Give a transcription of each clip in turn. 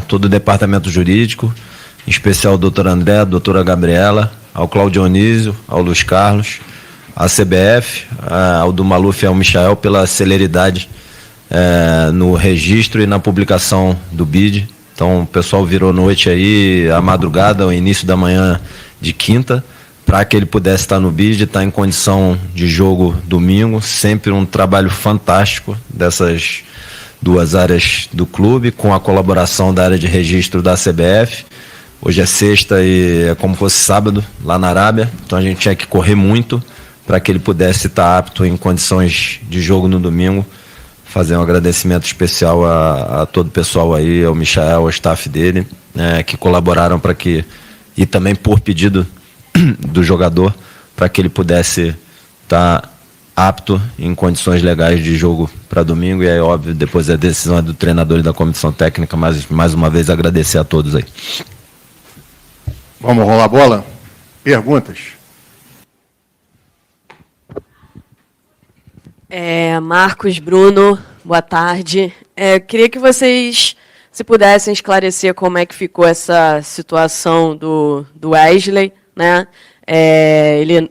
todo o departamento jurídico, em especial ao doutor André, a doutora Gabriela, ao Claudio Dionísio, ao Luiz Carlos, à CBF, ao do Maluf e ao Michael pela celeridade no registro e na publicação do BID. Então o pessoal virou noite aí, a madrugada, o início da manhã de quinta, para que ele pudesse estar no BID, estar em condição de jogo domingo. Sempre um trabalho fantástico dessas duas áreas do clube, com a colaboração da área de registro da CBF. Hoje é sexta e é como fosse sábado lá na Arábia, então a gente tinha que correr muito para que ele pudesse estar apto em condições de jogo no domingo. Fazer um agradecimento especial a todo o pessoal aí, ao Michael, ao staff dele, que colaboraram para que, e também por pedido do jogador, para que ele pudesse estar apto em condições legais de jogo para domingo. E aí, óbvio, depois a decisão é do treinador e da comissão técnica, mas mais uma vez agradecer a todos aí. Vamos rolar a bola? Perguntas? Marcos, Bruno, boa tarde. Queria que vocês, se pudessem esclarecer como é que ficou essa situação do Wesley, né? Ele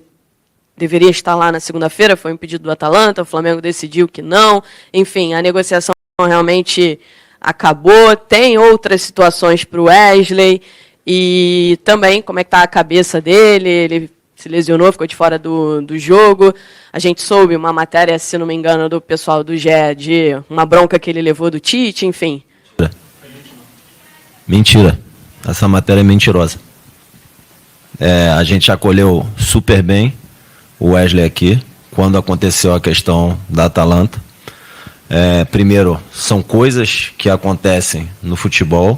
deveria estar lá na segunda-feira, foi um pedido do Atalanta, o Flamengo decidiu que não. Enfim, a negociação realmente acabou. Tem outras situações para o Wesley e também como é que está a cabeça dele. Ele se lesionou, ficou de fora do jogo. A gente soube uma matéria, se não me engano, do pessoal do GE, de uma bronca que ele levou do Tite, enfim. Mentira. Essa matéria é mentirosa. A gente acolheu super bem o Wesley aqui, quando aconteceu a questão da Atalanta. Primeiro, são coisas que acontecem no futebol.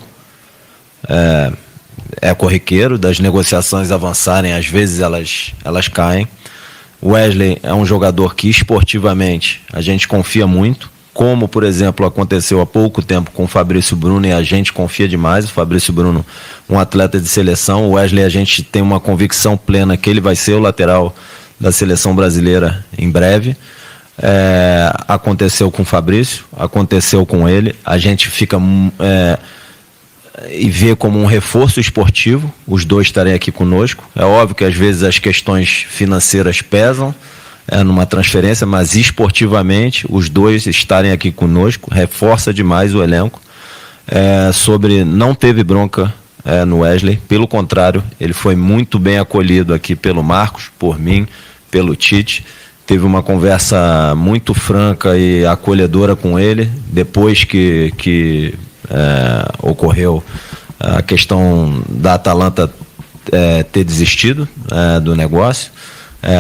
É corriqueiro das negociações avançarem, às vezes elas caem. O Wesley é um jogador que esportivamente a gente confia muito, como, por exemplo, aconteceu há pouco tempo com o Fabrício Bruno, e a gente confia demais. O Fabrício Bruno, um atleta de seleção. O Wesley, a gente tem uma convicção plena que ele vai ser o lateral da seleção brasileira em breve. Aconteceu com o Fabrício, aconteceu com ele. A gente fica e vê como um reforço esportivo os dois estarem aqui conosco. É óbvio que às vezes as questões financeiras pesam numa transferência, mas esportivamente os dois estarem aqui conosco reforça demais o elenco. Não teve bronca no Wesley, pelo contrário, ele foi muito bem acolhido aqui pelo Marcos, por mim, pelo Tite. Teve uma conversa muito franca e acolhedora com ele, depois que ocorreu a questão da Atalanta ter desistido do negócio.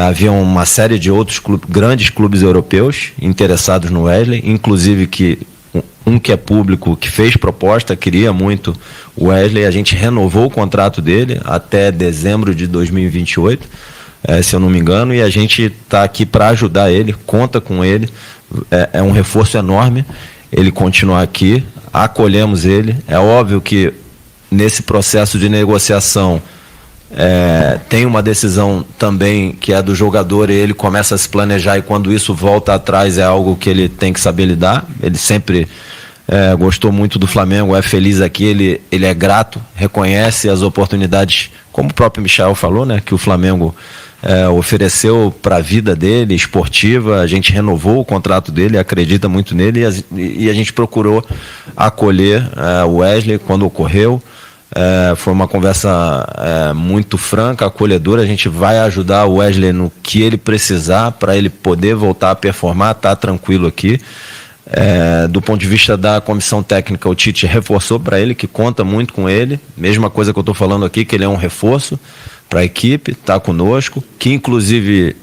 Havia uma série de outros grandes clubes europeus interessados no Wesley, inclusive um que é público, que fez proposta, queria muito o Wesley. A gente renovou o contrato dele até dezembro de 2028, se eu não me engano, e a gente está aqui para ajudar ele, conta com ele. É um reforço enorme ele continuar aqui, acolhemos ele. É óbvio que nesse processo de negociação tem uma decisão também que é do jogador, e ele começa a se planejar, e quando isso volta atrás é algo que ele tem que saber lidar. Ele sempre gostou muito do Flamengo, é feliz aqui, ele é grato, reconhece as oportunidades, como o próprio Michael falou, né, que o Flamengo ofereceu para a vida dele, esportiva. A gente renovou o contrato dele, acredita muito nele, e a gente procurou acolher o Wesley quando ocorreu. Foi uma conversa muito franca, acolhedora. A gente vai ajudar o Wesley no que ele precisar para ele poder voltar a performar, tá tranquilo aqui. Do ponto de vista da comissão técnica, o Tite reforçou para ele que conta muito com ele. Mesma coisa que eu estou falando aqui, que ele é um reforço para a equipe, está conosco, que inclusive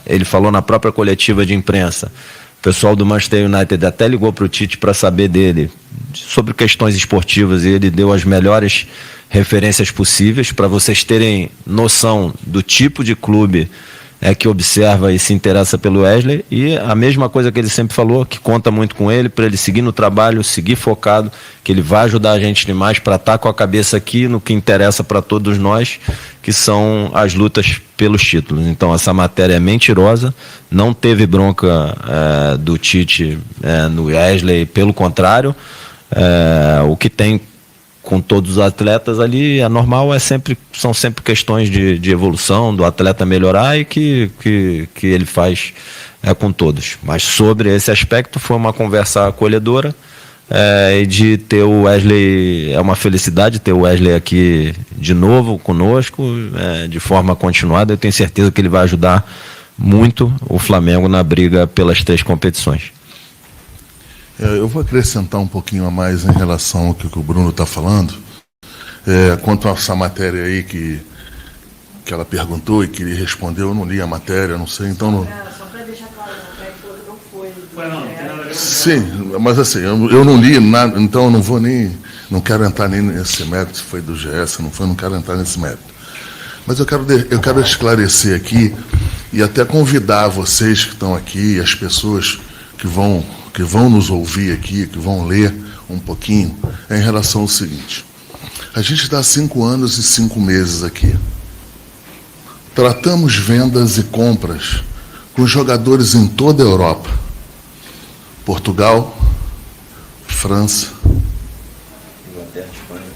ele falou na própria coletiva de imprensa. O pessoal do Manchester United até ligou para o Tite para saber dele sobre questões esportivas, e ele deu as melhores referências possíveis para vocês terem noção do tipo de clube que observa e se interessa pelo Wesley. E a mesma coisa que ele sempre falou, que conta muito com ele, para ele seguir no trabalho, seguir focado, que ele vai ajudar a gente demais para estar com a cabeça aqui no que interessa para todos nós, que são as lutas pelos títulos. Então essa matéria é mentirosa, não teve bronca do Tite no Wesley, pelo contrário. O que tem com todos os atletas ali é normal, são sempre questões de evolução, do atleta melhorar, e que ele faz com todos. Mas sobre esse aspecto foi uma conversa acolhedora, e de ter o Wesley, é uma felicidade ter o Wesley aqui de novo conosco, de forma continuada. Eu tenho certeza que ele vai ajudar muito o Flamengo na briga pelas 3 competições. Eu vou acrescentar um pouquinho a mais em relação ao que o Bruno está falando. Quanto a essa matéria aí que ela perguntou e que ele respondeu, eu não li a matéria, não sei, então... Não... Só para deixar claro, não foi. Sim, mas assim, eu não li nada, então eu não vou nem... Não quero entrar nem nesse mérito, se foi do GS, não foi, não quero entrar nesse mérito. Mas eu quero esclarecer aqui e até convidar vocês que estão aqui, as pessoas que vão nos ouvir aqui, que vão ler um pouquinho, em relação ao seguinte. A gente está há 5 anos e 5 meses aqui. Tratamos vendas e compras com jogadores em toda a Europa. Portugal, França.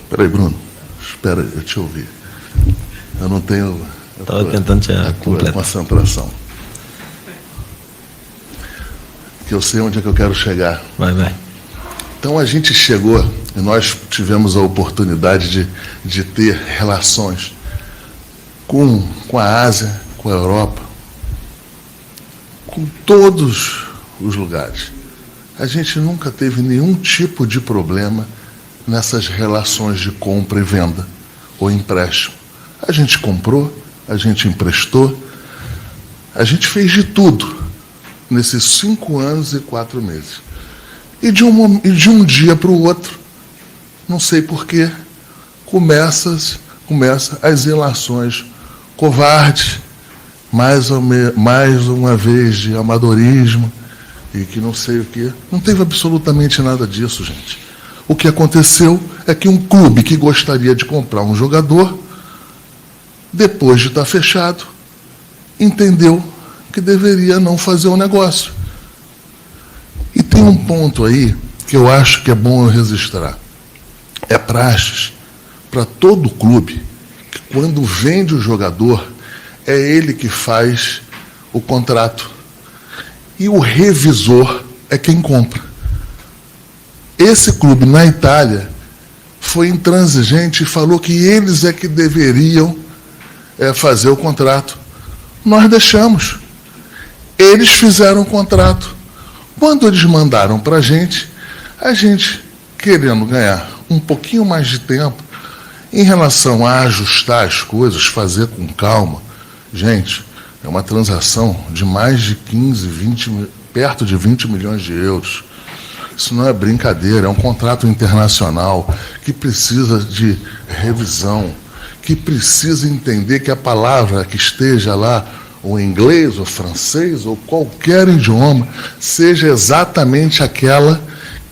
Espera aí, Bruno. Espera, eu te ouvi. Eu não tenho... Estava tentando te completar. Concentração. Que eu sei onde é que eu quero chegar. Vai. Então a gente chegou e nós tivemos a oportunidade de ter relações com a Ásia, com a Europa, com todos os lugares. A gente nunca teve nenhum tipo de problema nessas relações de compra e venda ou empréstimo. A gente comprou, a gente emprestou, a gente fez de tudo nesses 5 anos e 4 meses. E de um dia para o outro, não sei porquê, começa as relações covardes, mais uma vez de amadorismo, e que não sei o quê. Não teve absolutamente nada disso, gente. O que aconteceu é que um clube que gostaria de comprar um jogador, depois de estar fechado, entendeu que deveria não fazer o negócio. E tem um ponto aí que eu acho que é bom eu registrar. É praxe para todo clube que, quando vende o jogador, é ele que faz o contrato. E o revisor é quem compra. Esse clube, na Itália, foi intransigente e falou que eles é que deveriam fazer o contrato. Nós deixamos. Eles fizeram o contrato. Quando eles mandaram para a gente, querendo ganhar um pouquinho mais de tempo em relação a ajustar as coisas, fazer com calma. Gente, é uma transação de mais de 15, perto de 20 milhões de euros. Isso não é brincadeira, é um contrato internacional que precisa de revisão, que precisa entender que a palavra que esteja lá, ou inglês, ou francês, ou qualquer idioma, seja exatamente aquela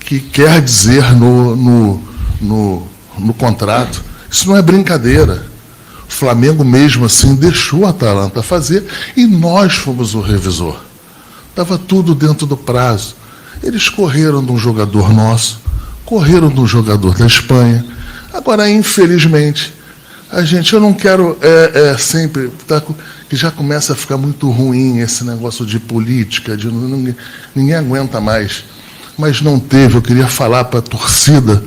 que quer dizer no contrato. Isso não é brincadeira. O Flamengo mesmo assim deixou a Atalanta fazer e nós fomos o revisor. Estava tudo dentro do prazo. Eles correram de um jogador nosso, correram de um jogador da Espanha. Agora, infelizmente, eu não quero sempre... que já começa a ficar muito ruim esse negócio de política, ninguém aguenta mais. Mas não teve, eu queria falar para a torcida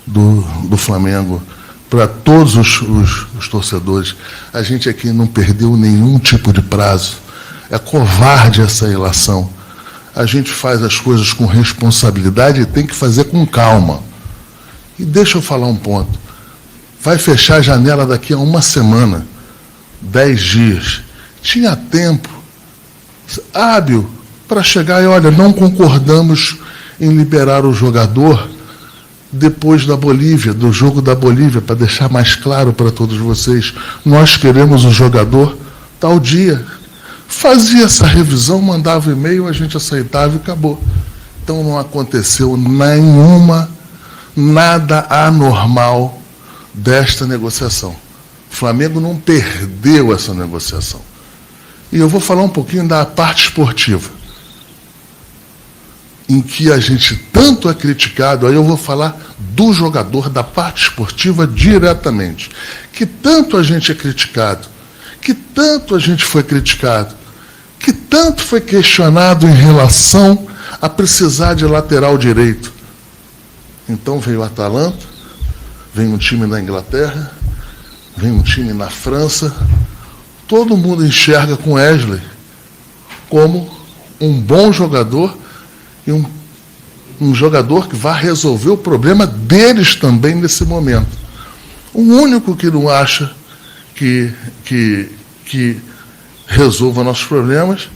do Flamengo, para todos os torcedores, a gente aqui não perdeu nenhum tipo de prazo. É covarde essa relação. A gente faz as coisas com responsabilidade e tem que fazer com calma. E deixa eu falar um ponto. Vai fechar a janela daqui a 1 semana, 10 dias. Tinha tempo hábil para chegar e, olha, não concordamos em liberar o jogador depois da Bolívia, do jogo da Bolívia, para deixar mais claro para todos vocês. Nós queremos o jogador tal dia. Fazia essa revisão, mandava e-mail, a gente aceitava e acabou. Então não aconteceu nada anormal desta negociação. O Flamengo não perdeu essa negociação. E eu vou falar um pouquinho da parte esportiva. em que a gente tanto é criticado, aí eu vou falar do jogador, da parte esportiva diretamente, que tanto a gente é criticado, que tanto a gente foi criticado, que tanto foi questionado em relação a precisar de lateral direito. Então veio o Atalanta, vem um time na Inglaterra, vem um time na França, todo mundo enxerga com Wesley como um bom jogador e um jogador que vai resolver o problema deles também nesse momento. O único que não acha que resolva nossos problemas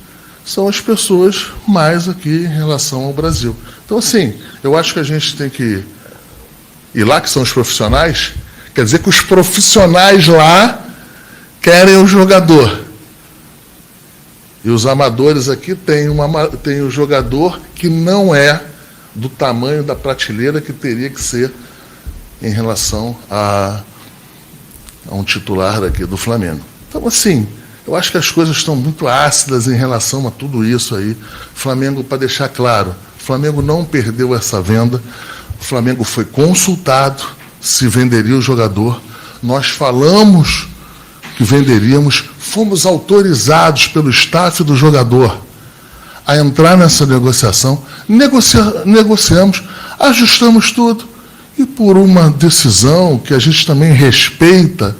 são as pessoas mais aqui em relação ao Brasil. Então, assim, eu acho que a gente tem que ir lá, que são os profissionais, quer dizer que os profissionais lá querem o jogador. E os amadores aqui têm o jogador que não é do tamanho da prateleira que teria que ser em relação a um titular daqui do Flamengo. Então, assim, eu acho que as coisas estão muito ácidas em relação a tudo isso aí. Flamengo, para deixar claro, o Flamengo não perdeu essa venda, o Flamengo foi consultado se venderia o jogador, nós falamos que venderíamos, fomos autorizados pelo staff do jogador a entrar nessa negociação, negociamos, ajustamos tudo, e por uma decisão que a gente também respeita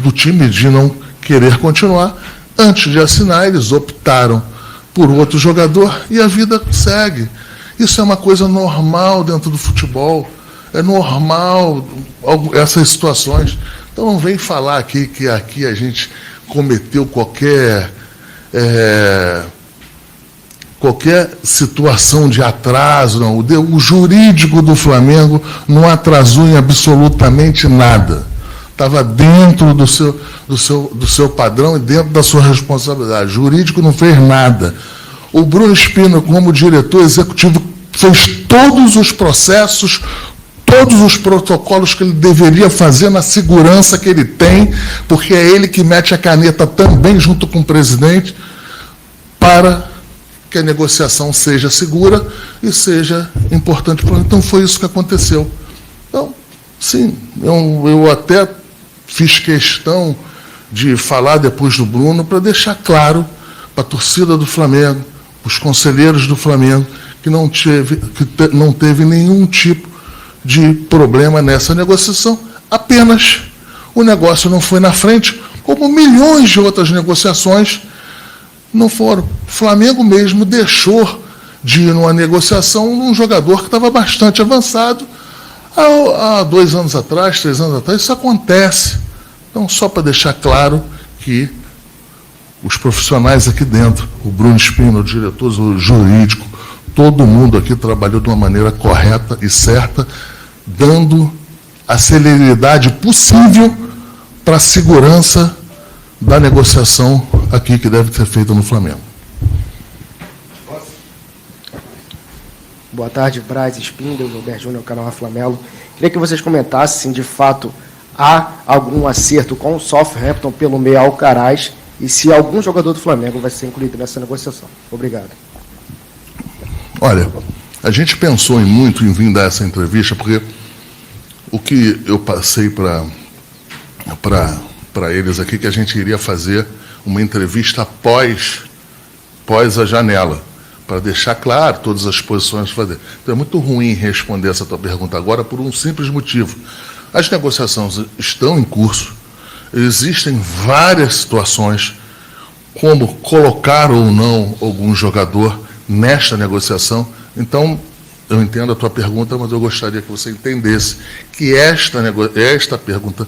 do time de não querer continuar, antes de assinar, eles optaram por outro jogador e a vida segue. Isso é uma coisa normal dentro do futebol, é normal essas situações. Então não vem falar aqui que aqui a gente cometeu qualquer situação de atraso, não. O jurídico do Flamengo não atrasou em absolutamente nada. Estava dentro do seu padrão e dentro da sua responsabilidade. O jurídico não fez nada. O Bruno Spino, como diretor executivo, fez todos os processos, todos os protocolos que ele deveria fazer na segurança que ele tem, porque é ele que mete a caneta também junto com o presidente, para que a negociação seja segura e seja importante para ele. Então, foi isso que aconteceu. Então, sim, eu até fiz questão de falar depois do Bruno para deixar claro para a torcida do Flamengo, para os conselheiros do Flamengo, que não teve nenhum tipo de problema nessa negociação, apenas o negócio não foi na frente, como milhões de outras negociações não foram. O Flamengo mesmo deixou de ir numa negociação num jogador que estava bastante avançado há 2 anos atrás, 3 anos atrás. Isso acontece. Então, só para deixar claro que os profissionais aqui dentro, o Bruno Spino, o diretor jurídico, todo mundo aqui trabalhou de uma maneira correta e certa, dando a celeridade possível para a segurança da negociação aqui que deve ser feita no Flamengo. Boa tarde, Braz Spindel, Gilberto Júnior, canal Flamelo. Queria que vocês comentassem se, de fato, há algum acerto com o Southampton pelo meio Alcaraz e se algum jogador do Flamengo vai ser incluído nessa negociação. Obrigado. Olha, a gente pensou muito em vir dar essa entrevista, porque o que eu passei para eles aqui, que a gente iria fazer uma entrevista após a janela, para deixar claro todas as posições. Fazer. Então é muito ruim responder essa tua pergunta agora por um simples motivo. As negociações estão em curso, existem várias situações, como colocar ou não algum jogador nesta negociação. Então, eu entendo a tua pergunta, mas eu gostaria que você entendesse que esta pergunta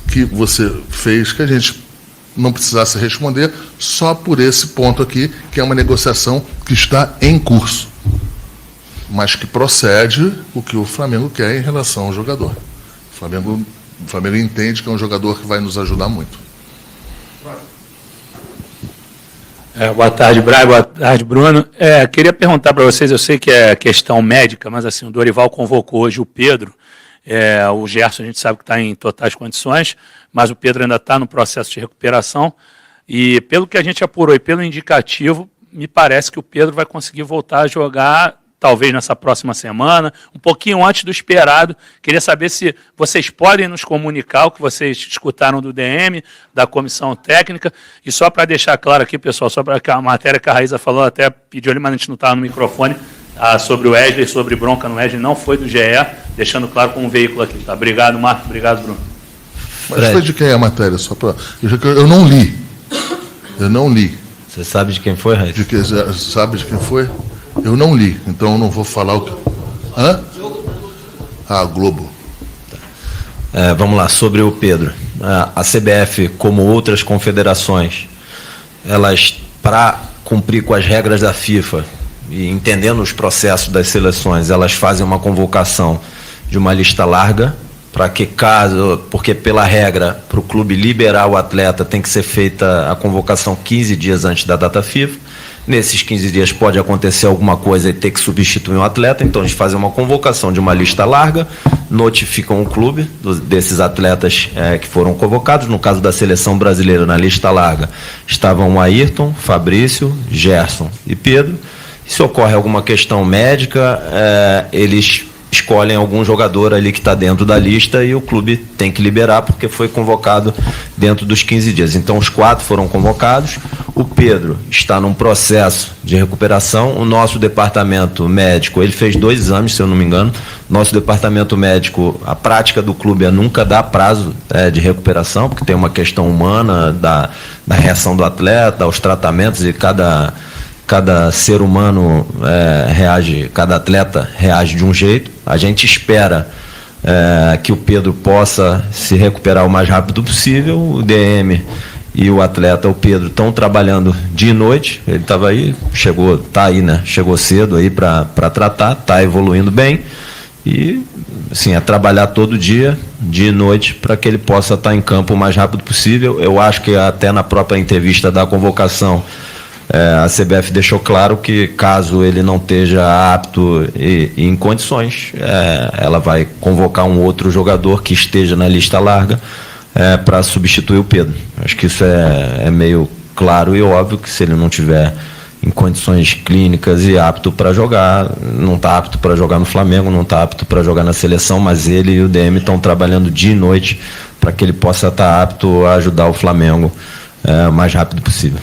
que você fez, que a gente não precisasse responder, só por esse ponto aqui, que é uma negociação que está em curso, mas que procede o que o Flamengo quer em relação ao jogador. O Flamengo entende que é um jogador que vai nos ajudar muito. Boa tarde, Braga. Boa tarde, Bruno. Queria perguntar para vocês, eu sei que é questão médica, mas assim, o Dorival convocou hoje o Pedro. O Gerson a gente sabe que está em totais condições, mas o Pedro ainda está no processo de recuperação. E pelo que a gente apurou e pelo indicativo, me parece que o Pedro vai conseguir voltar a jogar, talvez nessa próxima semana, um pouquinho antes do esperado. Queria saber se vocês podem nos comunicar o que vocês escutaram do DM, da comissão técnica, e só para deixar claro aqui, pessoal, só para a matéria que a Raíza falou, até pediu ali, mas a gente não estava no microfone, sobre o Wesley, sobre bronca no Wesley, não foi do GE, deixando claro com um veículo aqui. Tá? Obrigado, Marcos. Obrigado, Bruno. Mas foi de quem é a matéria? Só para... Eu não li. Eu não li. Você sabe de quem foi, Raíssa? Sabe de quem foi? Eu não li, então eu não vou falar o que... Hã? Ah, Globo. Vamos lá, sobre o Pedro. A CBF, como outras confederações, elas, para cumprir com as regras da FIFA e entendendo os processos das seleções, elas fazem uma convocação de uma lista larga, para que caso, porque pela regra, para o clube liberar o atleta, tem que ser feita a convocação 15 dias antes da data FIFA. Nesses 15 dias pode acontecer alguma coisa e ter que substituir um atleta, então eles fazem uma convocação de uma lista larga, notificam o clube desses atletas que foram convocados. No caso da seleção brasileira, na lista larga, estavam o Ayrton, Fabrício, Gerson e Pedro. Se ocorre alguma questão médica, eles escolhem algum jogador ali que está dentro da lista e o clube tem que liberar porque foi convocado dentro dos 15 dias. Então os 4 foram convocados. O Pedro está num processo de recuperação. O nosso departamento médico, ele fez 2 exames, se eu não me engano. Nosso departamento médico, a prática do clube é nunca dar prazo de recuperação, porque tem uma questão humana da reação do atleta, aos tratamentos, e cada ser humano reage, cada atleta reage de um jeito. A gente espera que o Pedro possa se recuperar o mais rápido possível. O DM e o atleta, o Pedro, estão trabalhando dia e noite. Ele estava aí, chegou cedo aí para tratar, está evoluindo bem. E assim, trabalhar todo dia e noite, para que ele possa estar em campo o mais rápido possível. Eu acho que até na própria entrevista da convocação, a CBF deixou claro que, caso ele não esteja apto e em condições, ela vai convocar um outro jogador que esteja na lista larga para substituir o Pedro. Acho que isso é meio claro e óbvio, que se ele não tiver em condições clínicas e apto para jogar, não está apto para jogar no Flamengo, não está apto para jogar na seleção, mas ele e o DM estão trabalhando dia e noite para que ele possa estar apto a ajudar o Flamengo o mais rápido possível.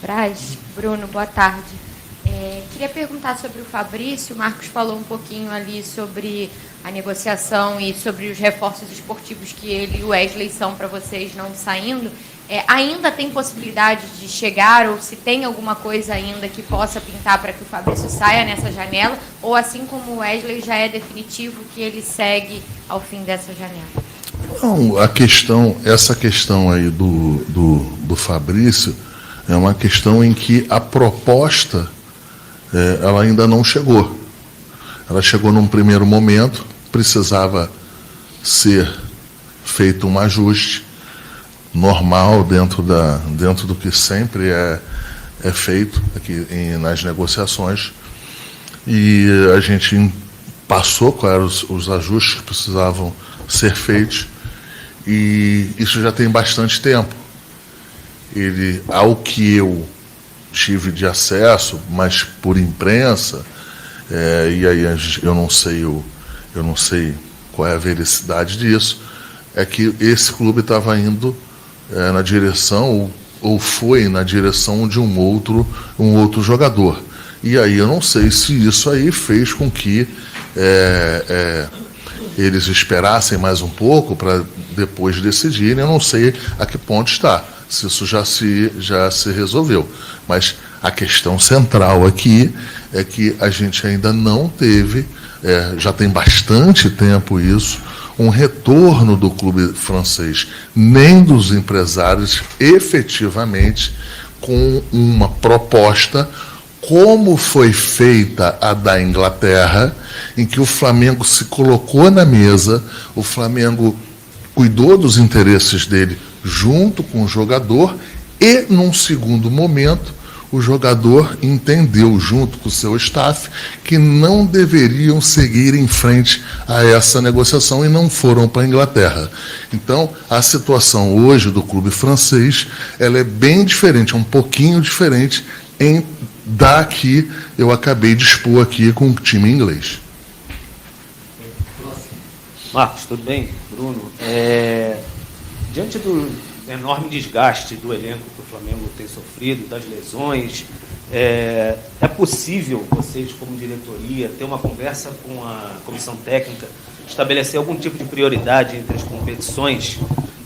Braz, Bruno, boa tarde. Queria perguntar sobre o Fabrício. O Marcos falou um pouquinho ali sobre a negociação e sobre os reforços esportivos que ele e o Wesley são para vocês não saindo. Ainda tem possibilidade de chegar, ou se tem alguma coisa ainda que possa pintar para que o Fabrício saia nessa janela, ou assim como o Wesley já é definitivo que ele segue ao fim dessa janela? Não, essa questão aí do Fabrício é uma questão em que a proposta ela ainda não chegou. Ela chegou num primeiro momento, precisava ser feito um ajuste normal dentro do que sempre é feito aqui nas negociações, e a gente passou quais eram os ajustes que precisavam ser feitos, e isso já tem bastante tempo. Ele, ao que eu tive de acesso, mas por imprensa, e aí eu não sei qual é a veracidade disso, é que esse clube estava indo na direção, ou foi na direção de um outro jogador. E aí eu não sei se isso aí fez com que eles esperassem mais um pouco para depois decidirem. Eu não sei a que ponto está, se isso já se resolveu. Mas a questão central aqui é que a gente ainda não teve, já tem bastante tempo isso, um retorno do clube francês, nem dos empresários, efetivamente, com uma proposta como foi feita a da Inglaterra, em que o Flamengo se colocou na mesa, o Flamengo cuidou dos interesses dele junto com o jogador, e, num segundo momento, o jogador entendeu, junto com o seu staff, que não deveriam seguir em frente a essa negociação e não foram para a Inglaterra. Então, a situação hoje do clube francês, ela é bem diferente, é um pouquinho diferente da que eu acabei de expor aqui com o time inglês. Marcos, tudo bem? Bruno, diante do enorme desgaste do elenco que o Flamengo tem sofrido, das lesões, é possível vocês, como diretoria, ter uma conversa com a comissão técnica, estabelecer algum tipo de prioridade entre as competições?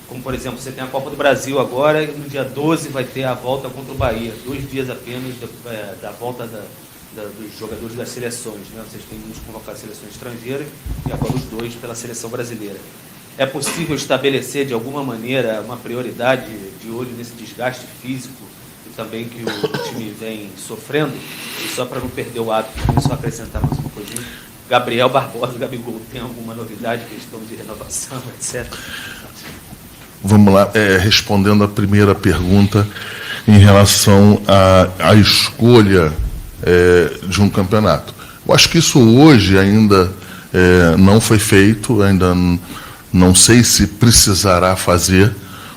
Como, por exemplo, você tem a Copa do Brasil agora, e no dia 12 vai ter a volta contra o Bahia, 2 dias apenas da volta dos jogadores das seleções, né? Vocês têm uns convocados seleções estrangeiras e agora os 2 pela seleção brasileira. É possível estabelecer, de alguma maneira, uma prioridade de olho nesse desgaste físico e também que o time vem sofrendo? E só para não perder o hábito, só acrescentar mais uma coisinha. Gabriel Barbosa, Gabigol, tem alguma novidade, questão de renovação, etc.? Vamos lá, respondendo a primeira pergunta em relação à escolha de um campeonato. Eu acho que isso hoje ainda não foi feito, ainda não sei se precisará fazer.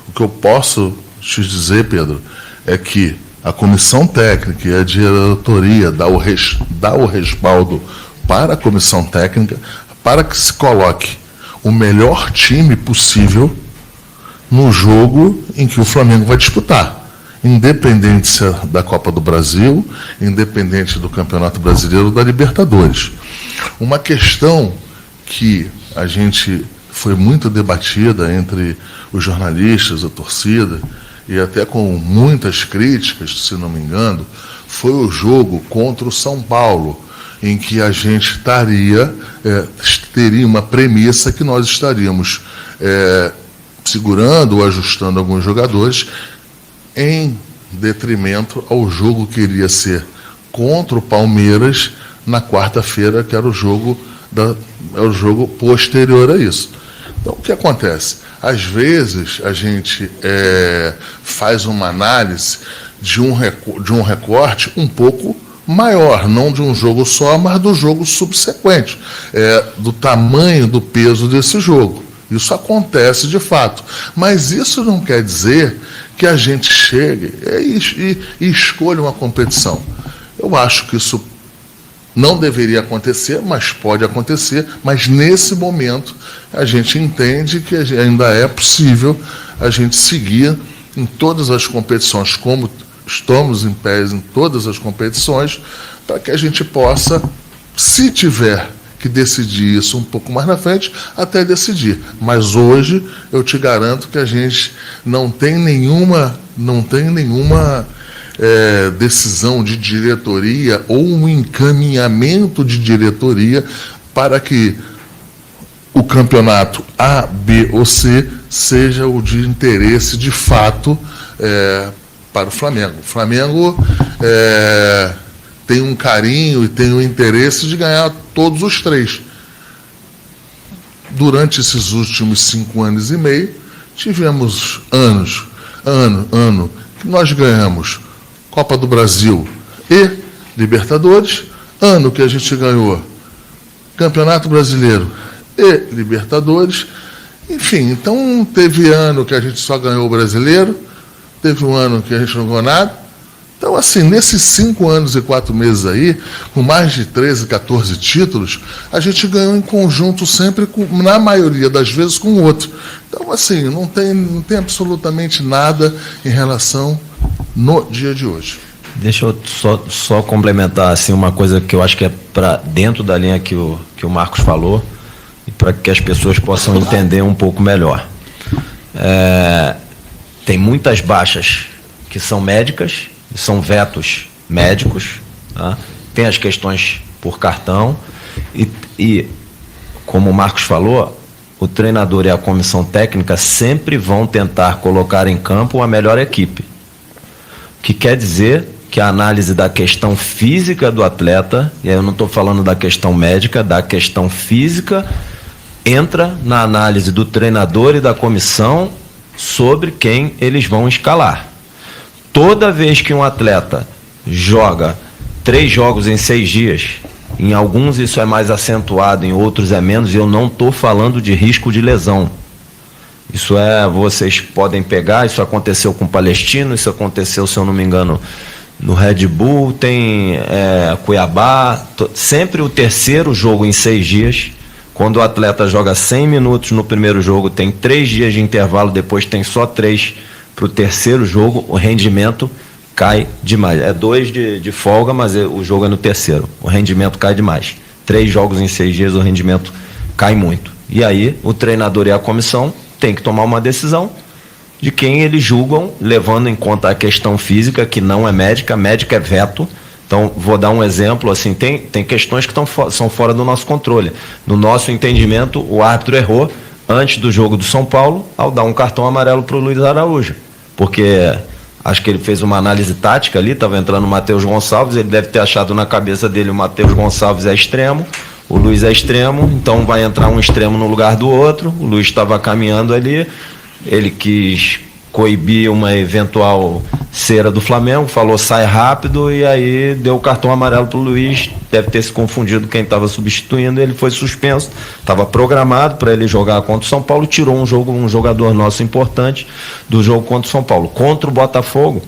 O que eu posso te dizer, Pedro, é que a comissão técnica e a diretoria dá o respaldo para a comissão técnica para que se coloque o melhor time possível no jogo em que o Flamengo vai disputar, independente se é da Copa do Brasil, independente do Campeonato Brasileiro ou da Libertadores. Uma questão que a gente foi muito debatida entre os jornalistas, a torcida, e até com muitas críticas, se não me engano, foi o jogo contra o São Paulo, em que a gente teria uma premissa que nós estaríamos segurando ou ajustando alguns jogadores em detrimento ao jogo que iria ser contra o Palmeiras na quarta-feira, que era o jogo posterior a isso. Então, o que acontece? Às vezes, a gente faz uma análise de um recorte um pouco maior, não de um jogo só, mas do jogo subsequente, do tamanho, do peso desse jogo. Isso acontece de fato. Mas isso não quer dizer que a gente chegue e escolha uma competição. Eu acho que isso não deveria acontecer, mas pode acontecer, mas nesse momento a gente entende que ainda é possível a gente seguir em todas as competições, como estamos em pé em todas as competições, para que a gente possa, se tiver que decidir isso um pouco mais na frente, até decidir. Mas hoje eu te garanto que a gente não tem nenhuma decisão de diretoria ou um encaminhamento de diretoria para que o campeonato A, B ou C seja o de interesse de fato para o Flamengo. O Flamengo tem um carinho e tem um interesse de ganhar todos os 3. Durante esses últimos 5 anos e meio, tivemos ano que nós ganhamos Copa do Brasil e Libertadores, ano que a gente ganhou Campeonato Brasileiro e Libertadores, enfim, então teve ano que a gente só ganhou o Brasileiro, teve um ano que a gente não ganhou nada. Então, assim, nesses 5 anos e 4 meses aí, com mais de 13, 14 títulos, a gente ganhou em conjunto sempre, na maioria das vezes, com o outro. Então, assim, não tem absolutamente nada em relação no dia de hoje. Deixa eu só complementar assim, uma coisa que eu acho que é para dentro da linha que o Marcos falou, e para que as pessoas possam entender um pouco melhor. Tem muitas baixas que são médicas, são vetos médicos, tá? Tem as questões por cartão e, como o Marcos falou, o treinador e a comissão técnica sempre vão tentar colocar em campo a melhor equipe. O que quer dizer que a análise da questão física do atleta, e aí eu não estou falando da questão médica, da questão física, entra na análise do treinador e da comissão sobre quem eles vão escalar. Toda vez que um atleta joga 3 jogos em 6 dias, em alguns isso é mais acentuado, em outros é menos, e eu não estou falando de risco de lesão. Isso vocês podem pegar, isso aconteceu com o Palestino, isso aconteceu, se eu não me engano, no Red Bull, tem Cuiabá, sempre o terceiro jogo em 6 dias, quando o atleta joga 100 minutos no primeiro jogo, tem 3 dias de intervalo, depois tem só 3 para o terceiro jogo, o rendimento cai demais. 2 de folga, mas o jogo é no terceiro, o rendimento cai demais. 3 jogos em 6 dias, o rendimento cai muito. E aí o treinador e a comissão têm que tomar uma decisão de quem eles julgam, levando em conta a questão física, que não é médica, médica é veto. Então, vou dar um exemplo, assim, tem questões que são fora do nosso controle. No nosso entendimento, o árbitro errou antes do jogo do São Paulo, ao dar um cartão amarelo para o Luiz Araújo, porque acho que ele fez uma análise tática ali, estava entrando o Matheus Gonçalves, ele deve ter achado na cabeça dele o Matheus Gonçalves é extremo, o Luiz é extremo, então vai entrar um extremo no lugar do outro, o Luiz estava caminhando ali, ele quis coibir uma eventual cera do Flamengo, falou sai rápido, e aí deu o cartão amarelo para o Luiz, deve ter se confundido quem estava substituindo, ele foi suspenso, estava programado para ele jogar contra o São Paulo, tirou um jogador nosso importante do jogo contra o São Paulo. Contra o Botafogo,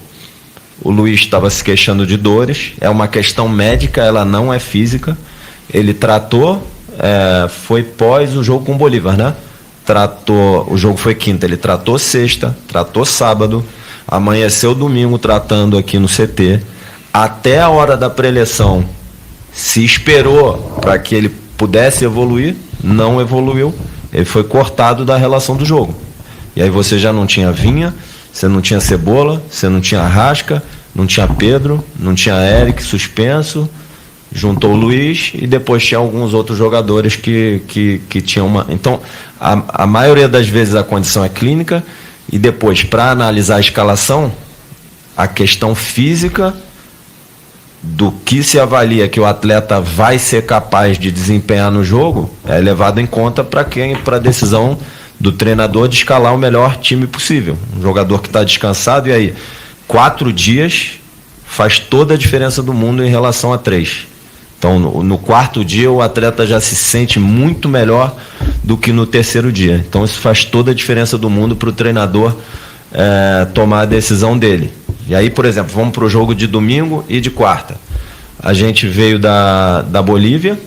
o Luiz estava se queixando de dores, é uma questão médica, ela não é física, ele tratou, foi pós o jogo com o Bolívar, né? O jogo foi quinta, ele tratou sexta, tratou sábado, amanheceu domingo tratando aqui no CT, até a hora da preleção se esperou para que ele pudesse evoluir, não evoluiu, ele foi cortado da relação do jogo. E aí você já não tinha Vinha, você não tinha Cebola, você não tinha Arrasca, não tinha Pedro, não tinha Eric suspenso, juntou o Luiz e depois tinha alguns outros jogadores que tinham uma... Então, a maioria das vezes a condição é clínica e depois, para analisar a escalação, a questão física do que se avalia que o atleta vai ser capaz de desempenhar no jogo é levado em conta para a decisão do treinador de escalar o melhor time possível. Um jogador que está descansado, e aí 4 dias faz toda a diferença do mundo em relação a 3. Então, no 4º dia, o atleta já se sente muito melhor do que no 3º dia. Então, isso faz toda a diferença do mundo para o treinador tomar a decisão dele. E aí, por exemplo, vamos para o jogo de domingo e de quarta. A gente veio da Bolívia,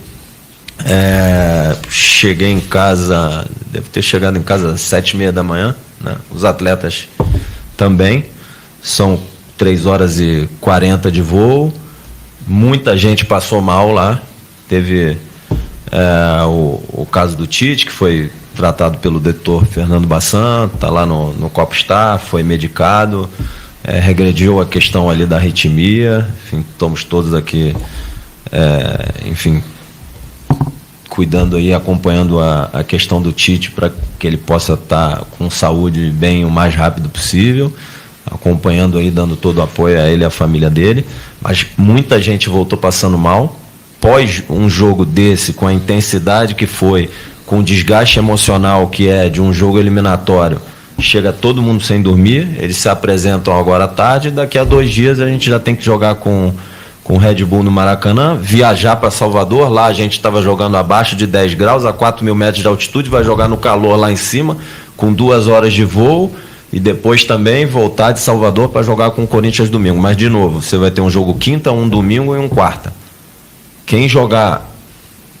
cheguei em casa, deve ter chegado em casa às 7h30 da manhã, né? Os atletas também, são 3h40 de voo. Muita gente passou mal lá. Teve o caso do Tite, que foi tratado pelo doutor Fernando Bassan, está lá no Copstar, foi medicado, regrediu a questão ali da arritmia. Enfim, estamos todos aqui, cuidando aí, acompanhando a questão do Tite para que ele possa estar com saúde bem o mais rápido possível, acompanhando aí, dando todo o apoio a ele e à família dele. Mas muita gente voltou passando mal. Pós um jogo desse, com a intensidade que foi, com o desgaste emocional que é de um jogo eliminatório, chega todo mundo sem dormir, eles se apresentam agora à tarde, daqui a 2 dias a gente já tem que jogar com o Red Bull no Maracanã, viajar para Salvador, lá a gente estava jogando abaixo de 10 graus, a 4.000 metros de altitude, vai jogar no calor lá em cima, com 2 horas de voo, e depois também voltar de Salvador para jogar com o Corinthians domingo. Mas, de novo, você vai ter um jogo quinta, um domingo e um quarta. Quem jogar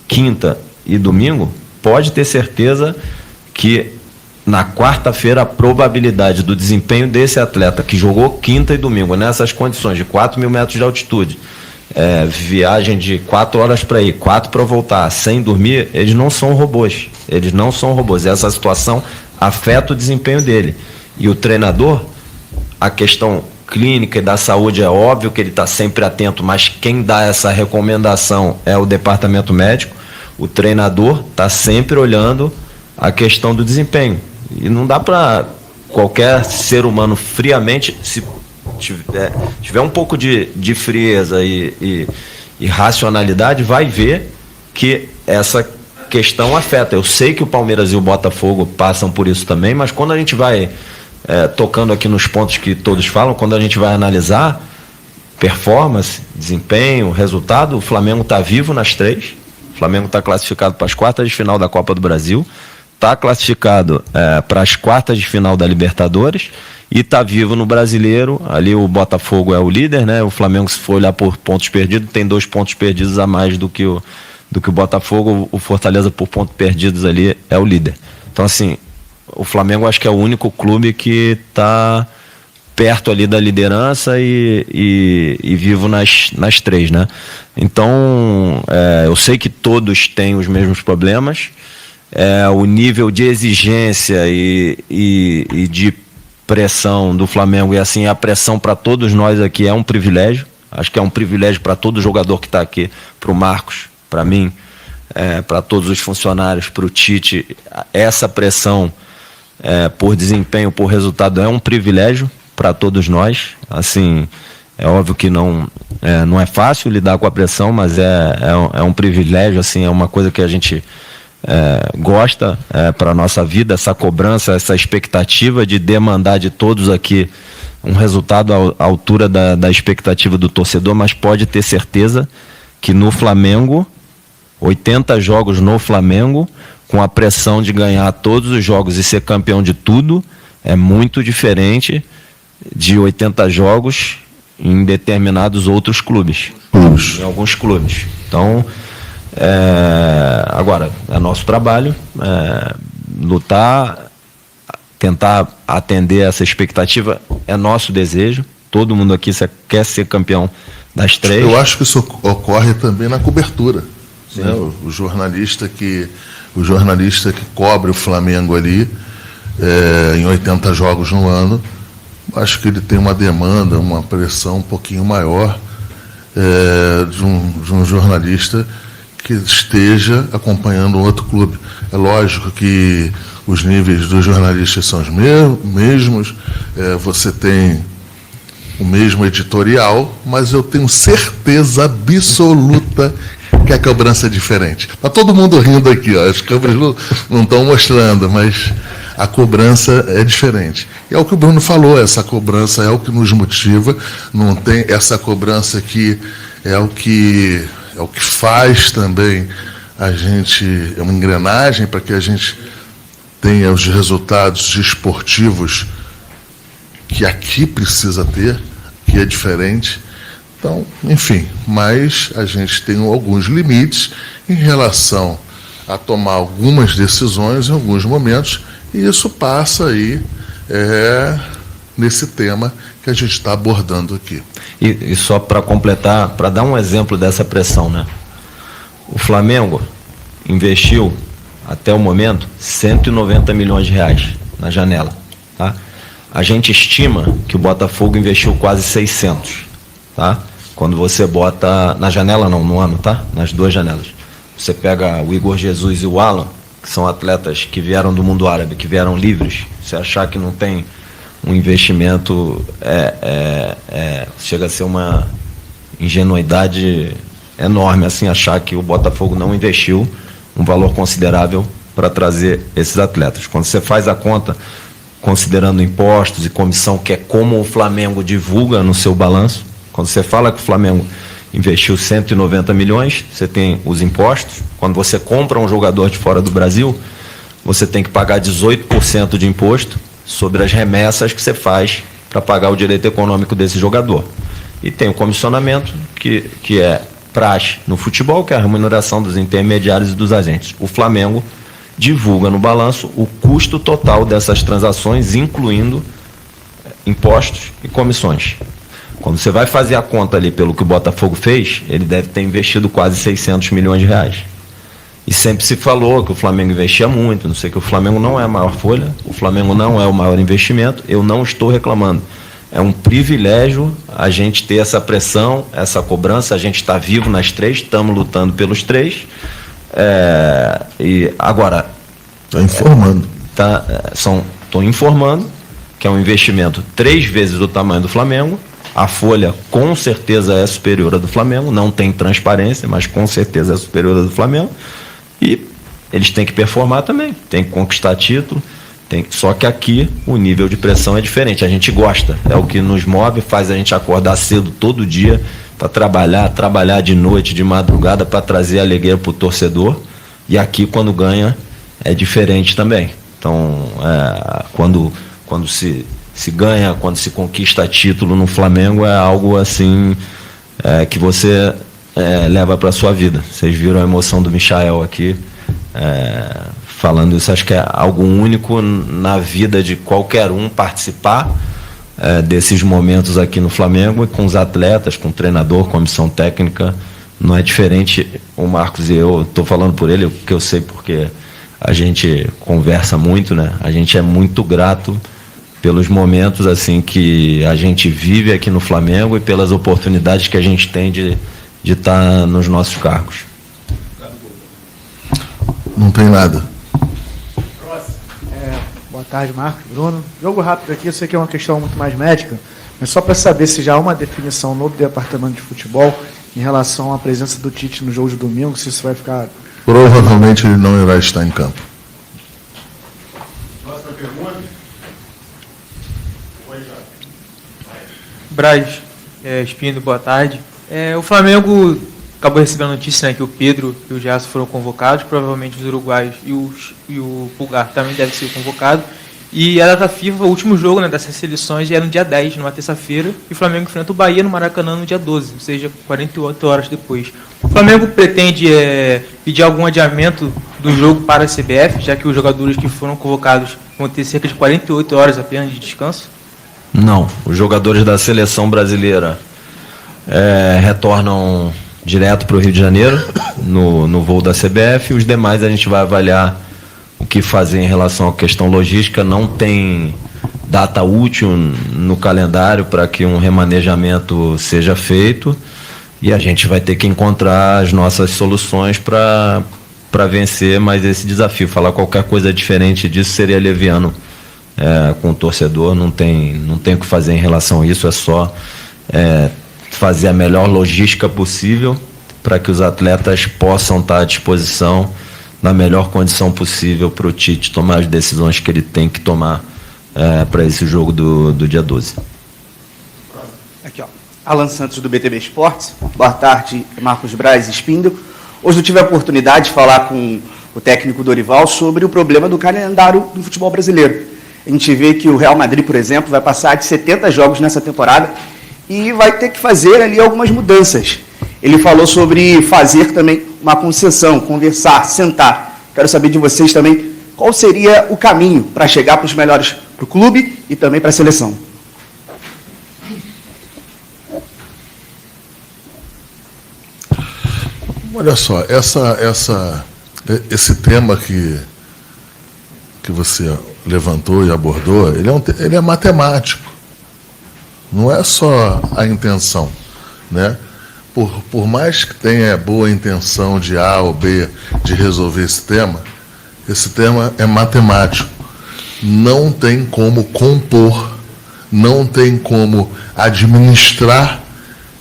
quinta e domingo, pode ter certeza que na quarta-feira a probabilidade do desempenho desse atleta que jogou quinta e domingo, nessas condições de 4.000 metros de altitude, viagem de 4 horas para ir, 4 para voltar, sem dormir, eles não são robôs. Eles não são robôs. Essa situação afeta o desempenho dele. E o treinador, a questão clínica e da saúde é óbvio que ele está sempre atento, mas quem dá essa recomendação é o departamento médico. O treinador está sempre olhando a questão do desempenho. E não dá para qualquer ser humano friamente, se tiver um pouco de frieza e racionalidade, vai ver que essa questão afeta. Eu sei que o Palmeiras e o Botafogo passam por isso também, mas quando a gente vai tocando aqui nos pontos que todos falam, quando a gente vai analisar, performance, desempenho, resultado, o Flamengo está vivo nas 3. O Flamengo está classificado para as quartas de final da Copa do Brasil, está classificado para as quartas de final da Libertadores e está vivo no Brasileiro. Ali o Botafogo é o líder, né? O Flamengo, se for olhar por pontos perdidos, tem 2 pontos perdidos a mais do que o Botafogo. O Fortaleza, por pontos perdidos ali, é o líder. Então, assim, o Flamengo acho que é o único clube que está perto ali da liderança e vivo nas 3, né? Então, eu sei que todos têm os mesmos problemas. O nível de exigência e de pressão do Flamengo, e assim, a pressão para todos nós aqui é um privilégio. Acho que é um privilégio para todo jogador que está aqui, para o Marcos, para mim, para todos os funcionários, para o Tite. Essa pressão por desempenho, por resultado, é um privilégio para todos nós. Assim, é óbvio que não é fácil lidar com a pressão, mas é um privilégio, assim, é uma coisa que a gente gosta para a nossa vida, essa cobrança, essa expectativa de demandar de todos aqui um resultado à altura da expectativa do torcedor, mas pode ter certeza que no Flamengo, 80 jogos no Flamengo, com a pressão de ganhar todos os jogos e ser campeão de tudo, é muito diferente de 80 jogos em determinados outros clubes. Em alguns clubes. Então, agora, é nosso trabalho lutar, tentar atender essa expectativa, é nosso desejo. Todo mundo aqui quer ser campeão das 3. Eu acho que isso ocorre também na cobertura. Né? O jornalista que cobre o Flamengo ali em 80 jogos no ano, acho que ele tem uma demanda, uma pressão um pouquinho maior de um jornalista que esteja acompanhando um outro clube. É lógico que os níveis dos jornalistas são os mesmos, você tem o mesmo editorial, mas eu tenho certeza absoluta que a cobrança é diferente. Está todo mundo rindo aqui, ó, as câmeras não estão mostrando, mas a cobrança é diferente. E é o que o Bruno falou, essa cobrança é o que nos motiva, não tem essa cobrança que é o que faz também a gente, é uma engrenagem para que a gente tenha os resultados esportivos que aqui precisa ter, que é diferente. Então, enfim, mas a gente tem alguns limites em relação a tomar algumas decisões em alguns momentos, e isso passa aí nesse tema que a gente está abordando aqui. E só para completar, para dar um exemplo dessa pressão, né? O Flamengo investiu, até o momento, 190 milhões de reais na janela. Tá? A gente estima que o Botafogo investiu quase 600. Tá? Quando você bota, na janela não, no ano, tá? Nas 2 janelas. Você pega o Igor Jesus e o Alan, que são atletas que vieram do mundo árabe, que vieram livres. Você achar que não tem um investimento, chega a ser uma ingenuidade enorme, assim, achar que o Botafogo não investiu um valor considerável para trazer esses atletas. Quando você faz a conta, considerando impostos e comissão, que é como o Flamengo divulga no seu balanço, quando você fala que o Flamengo investiu 190 milhões, você tem os impostos. Quando você compra um jogador de fora do Brasil, você tem que pagar 18% de imposto sobre as remessas que você faz para pagar o direito econômico desse jogador. E tem o comissionamento, que é praxe no futebol, que é a remuneração dos intermediários e dos agentes. O Flamengo divulga no balanço o custo total dessas transações, incluindo impostos e comissões. Quando você vai fazer a conta ali pelo que o Botafogo fez, ele deve ter investido quase 600 milhões de reais. E sempre se falou que o Flamengo investia muito, não sei, que o Flamengo não é a maior folha, o Flamengo não é o maior investimento, eu não estou reclamando. É um privilégio a gente ter essa pressão, essa cobrança, a gente está vivo nas 3, estamos lutando pelos 3. E agora... Estou informando. Estou informando que é um investimento 3 vezes do tamanho do Flamengo. A folha com certeza é superior à do Flamengo, não tem transparência, mas com certeza é superior à do Flamengo. E eles têm que performar também, tem que conquistar título, Só que aqui o nível de pressão é diferente. A gente gosta, é o que nos move, faz a gente acordar cedo todo dia para trabalhar de noite, de madrugada, para trazer alegria para o torcedor. E aqui, quando ganha, é diferente também. Então, quando se ganha, quando se conquista título no Flamengo, é algo assim que você leva para a sua vida. Vocês viram a emoção do Michael aqui, falando isso. Acho que é algo único na vida de qualquer um participar desses momentos aqui no Flamengo, e com os atletas, com o treinador, comissão técnica. Não é diferente. O Marcos e eu, estou falando por ele, que eu sei porque a gente conversa muito, né? A gente é muito grato pelos momentos assim que a gente vive aqui no Flamengo e pelas oportunidades que a gente tem de estar nos nossos cargos. Não tem nada. Boa tarde, Marcos, Bruno. Jogo rápido aqui, eu sei que é uma questão muito mais médica, mas só para saber se já há uma definição no departamento de futebol em relação à presença do Tite no jogo de domingo, se isso vai ficar... Provavelmente ele não irá estar em campo. Próxima pergunta. Braz, Espino, boa tarde. O Flamengo acabou recebendo a notícia, né, que o Pedro e o Gerson foram convocados, provavelmente os uruguaios e o Pulgar também deve ser convocado. E a data FIFA, o último jogo, né, dessas seleções, é no dia 10, numa terça-feira, e o Flamengo enfrenta o Bahia no Maracanã no dia 12, ou seja, 48 horas depois. O Flamengo pretende pedir algum adiamento do jogo para a CBF, já que os jogadores que foram convocados vão ter cerca de 48 horas apenas de descanso? Não, os jogadores da seleção brasileira retornam direto para o Rio de Janeiro, no voo da CBF, e os demais a gente vai avaliar o que fazer em relação à questão logística. Não tem data útil no calendário para que um remanejamento seja feito, e a gente vai ter que encontrar as nossas soluções para vencer mais esse desafio. Falar qualquer coisa diferente disso seria leviano com o torcedor. Não tem o que fazer em relação a isso, é só fazer a melhor logística possível para que os atletas possam estar à disposição na melhor condição possível para o Tite tomar as decisões que ele tem que tomar para esse jogo do dia 12. Aqui, ó. Alan Santos, do BTB Esportes. Boa tarde, Marcos Braz e Espíndola. Hoje eu tive a oportunidade de falar com o técnico Dorival sobre o problema do calendário do futebol brasileiro. A gente vê que o Real Madrid, por exemplo, vai passar de 70 jogos nessa temporada e vai ter que fazer ali algumas mudanças. Ele falou sobre fazer também uma concessão, conversar, sentar. Quero saber de vocês também qual seria o caminho para chegar para os melhores para o clube e também para a seleção. Olha só, esse tema que você levantou e abordou, ele é matemático. Não é só a intenção, né? Por mais que tenha boa intenção de A ou B de resolver esse tema é matemático. Não tem como compor, não tem como administrar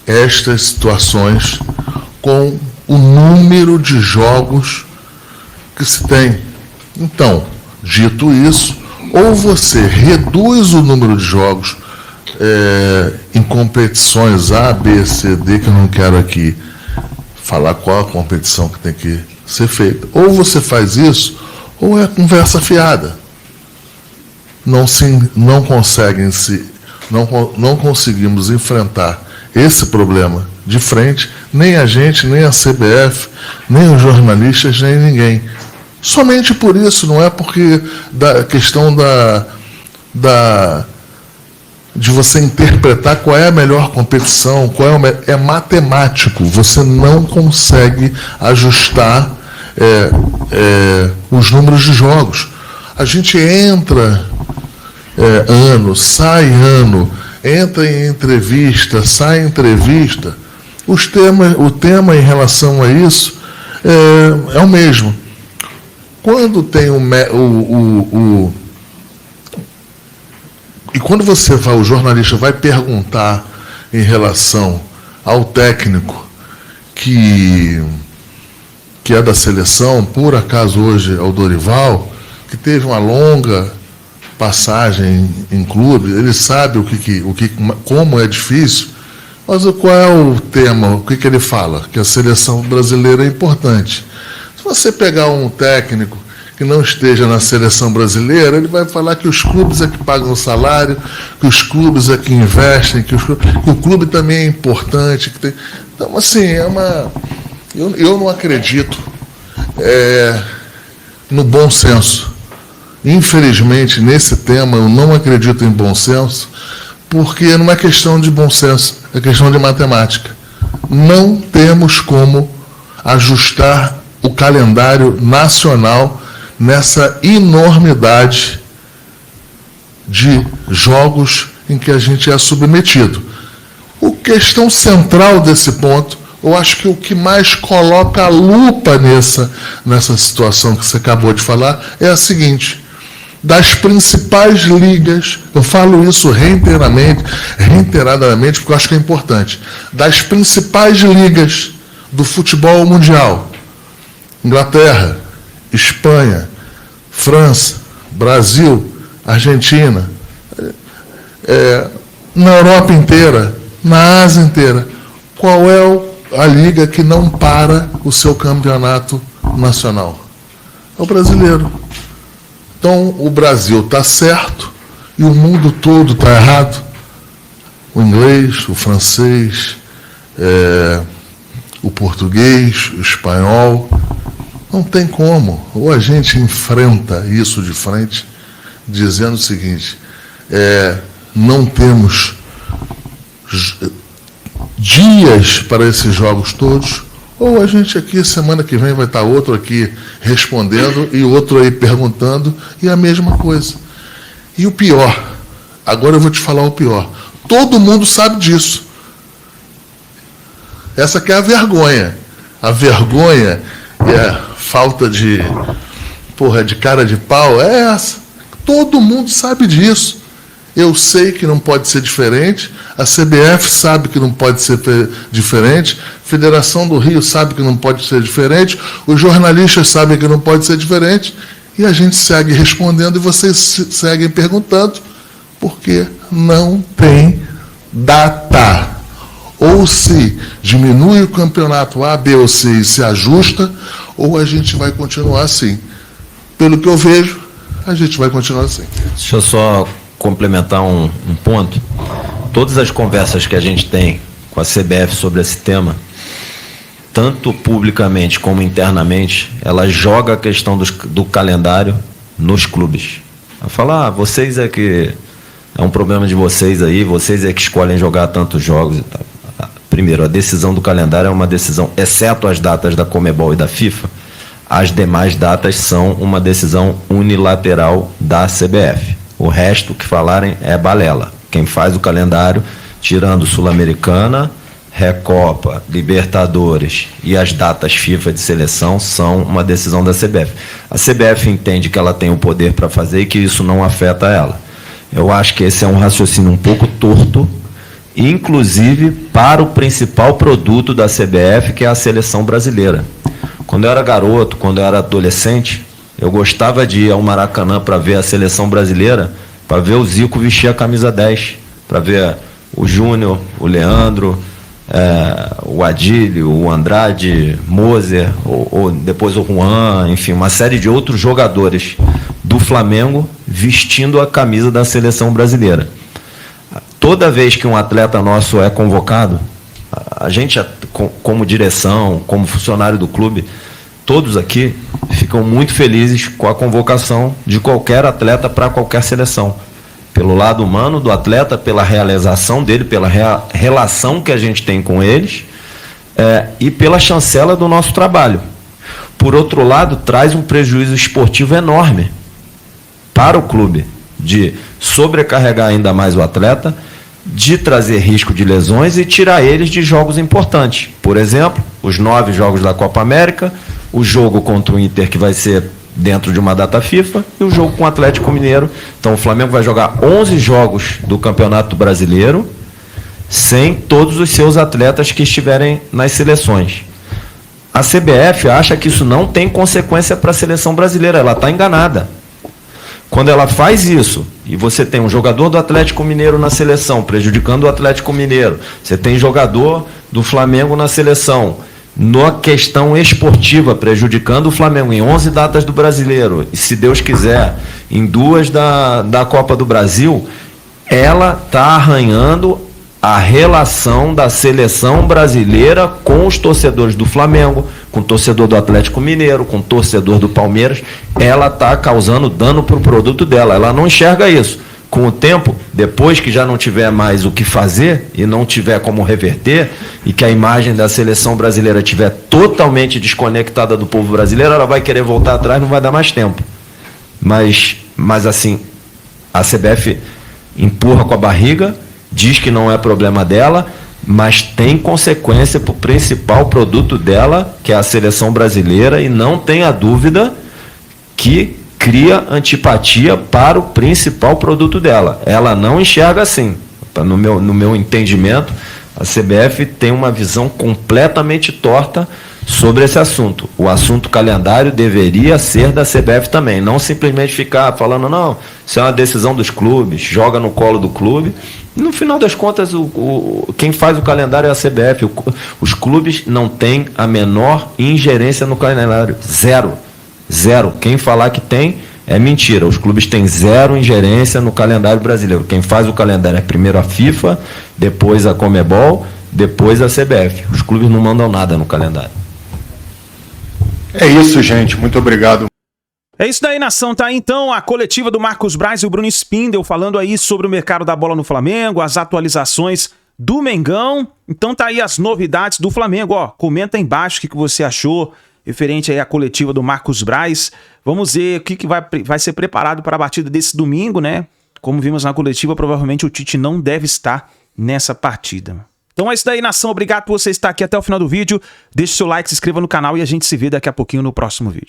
estas situações com o número de jogos que se tem. Então, dito isso, ou você reduz o número de jogos em competições A, B, C, D, que eu não quero aqui falar qual a competição que tem que ser feita. Ou você faz isso, ou é conversa fiada. Não conseguimos enfrentar esse problema de frente, nem a gente, nem a CBF, nem os jornalistas, nem ninguém. Somente por isso, não é porque da questão de você interpretar qual é a melhor competição, é matemático. Você não consegue ajustar os números de jogos. A gente entra ano, sai ano, entra em entrevista, sai em entrevista. O tema em relação a isso é o mesmo. Quando tem e quando o jornalista vai perguntar em relação ao técnico que é da seleção, por acaso hoje é o Dorival, que teve uma longa passagem em clube, ele sabe como é difícil, mas qual é o tema, o que ele fala? Que a seleção brasileira é importante. Se você pegar um técnico que não esteja na seleção brasileira, ele vai falar que os clubes é que pagam o salário, que os clubes é que investem, que o clube também é importante. Então, assim, eu não acredito no bom senso. Infelizmente, nesse tema, eu não acredito em bom senso, porque não é questão de bom senso, é questão de matemática. Não temos como ajustar o calendário nacional nessa enormidade de jogos em que a gente é submetido. A questão central desse ponto, eu acho que o que mais coloca a lupa nessa situação que você acabou de falar é a seguinte: das principais ligas, eu falo isso reiteradamente, porque eu acho que é importante, das principais ligas do futebol mundial, Inglaterra, Espanha, França, Brasil, Argentina, na Europa inteira, na Ásia inteira, qual é a liga que não para o seu campeonato nacional? É o brasileiro. Então, o Brasil está certo e o mundo todo está errado. O inglês, o francês, o português, o espanhol. Não tem como. Ou a gente enfrenta isso de frente, dizendo o seguinte: não temos dias para esses jogos todos, ou a gente aqui, semana que vem, vai estar outro aqui respondendo e outro aí perguntando, e a mesma coisa. E o pior, agora eu vou te falar o pior, todo mundo sabe disso. Essa que é a vergonha. A vergonha e a falta de cara de pau é essa. Todo mundo sabe disso. Eu sei que não pode ser diferente, a CBF sabe que não pode ser diferente, a Federação do Rio sabe que não pode ser diferente, os jornalistas sabem que não pode ser diferente, e a gente segue respondendo e vocês seguem perguntando, porque não tem data. Ou se diminui o campeonato A, B ou C e se ajusta, ou a gente vai continuar assim. Pelo que eu vejo, a gente vai continuar assim. Deixa eu só complementar um ponto. Todas as conversas que a gente tem com a CBF sobre esse tema, tanto publicamente como internamente, ela joga a questão do calendário nos clubes. Ela fala, vocês é que é um problema de vocês aí, vocês é que escolhem jogar tantos jogos e tal. Primeiro, a decisão do calendário é uma decisão, exceto as datas da Conmebol e da FIFA, as demais datas são uma decisão unilateral da CBF. O resto que falarem é balela. Quem faz o calendário, tirando Sul-Americana, Recopa, Libertadores e as datas FIFA de seleção, são uma decisão da CBF. A CBF entende que ela tem o poder para fazer e que isso não afeta ela. Eu acho que esse é um raciocínio um pouco torto, inclusive para o principal produto da CBF, que é a seleção brasileira. Quando eu era garoto, quando eu era adolescente, eu gostava de ir ao Maracanã para ver a seleção brasileira, para ver o Zico vestir a camisa 10, para ver o Júnior, o Leandro, o Adílio, o Andrade, Moser, ou depois o Juan, enfim, uma série de outros jogadores do Flamengo vestindo a camisa da seleção brasileira. Toda vez que um atleta nosso é convocado, a gente, como direção, como funcionário do clube, todos aqui ficam muito felizes com a convocação de qualquer atleta para qualquer seleção. Pelo lado humano do atleta, pela realização dele, pela relação que a gente tem com eles, e pela chancela do nosso trabalho. Por outro lado, traz um prejuízo esportivo enorme para o clube, de sobrecarregar ainda mais o atleta, de trazer risco de lesões e tirar eles de jogos importantes. Por exemplo, os 9 jogos da Copa América, o jogo contra o Inter, que vai ser dentro de uma data FIFA, e o jogo com o Atlético Mineiro. Então o Flamengo vai jogar 11 jogos do Campeonato Brasileiro sem todos os seus atletas que estiverem nas seleções. A CBF acha que isso não tem consequência para a seleção brasileira, ela está enganada. Quando ela faz isso, e você tem um jogador do Atlético Mineiro na seleção, prejudicando o Atlético Mineiro, você tem jogador do Flamengo na seleção, na questão esportiva, prejudicando o Flamengo em 11 datas do Brasileiro, e se Deus quiser, em 2 da Copa do Brasil, ela está arranhando a relação da seleção brasileira com os torcedores do Flamengo, com o torcedor do Atlético Mineiro, com o torcedor do Palmeiras. Ela está causando dano para o produto dela. Ela não enxerga isso. Com o tempo, depois que já não tiver mais o que fazer e não tiver como reverter, e que a imagem da seleção brasileira estiver totalmente desconectada do povo brasileiro, ela vai querer voltar atrás, não vai dar mais tempo. Mas assim, a CBF empurra com a barriga, diz que não é problema dela, mas tem consequência para o principal produto dela, que é a seleção brasileira, e não tenha dúvida que cria antipatia para o principal produto dela. Ela não enxerga assim. No meu entendimento, a CBF tem uma visão completamente torta sobre esse assunto. O assunto calendário deveria ser da CBF também, não simplesmente ficar falando, não, isso é uma decisão dos clubes, joga no colo do clube. No final das contas, quem faz o calendário é a CBF. Os clubes não têm a menor ingerência no calendário. Zero. Quem falar que tem é mentira. Os clubes têm zero ingerência no calendário brasileiro. Quem faz o calendário é primeiro a FIFA, depois a Conmebol, depois a CBF. Os clubes não mandam nada no calendário. É isso, gente. Muito obrigado. É isso daí, nação. Tá aí, então, a coletiva do Marcos Braz e o Bruno Spindel falando aí sobre o mercado da bola no Flamengo, as atualizações do Mengão. Então tá aí as novidades do Flamengo, ó. Comenta aí embaixo o que você achou referente aí à coletiva do Marcos Braz. Vamos ver o que vai ser preparado para a batida desse domingo, né? Como vimos na coletiva, provavelmente o Tite não deve estar nessa partida. Então é isso daí, nação. Obrigado por você estar aqui até o final do vídeo. Deixe seu like, se inscreva no canal e a gente se vê daqui a pouquinho no próximo vídeo.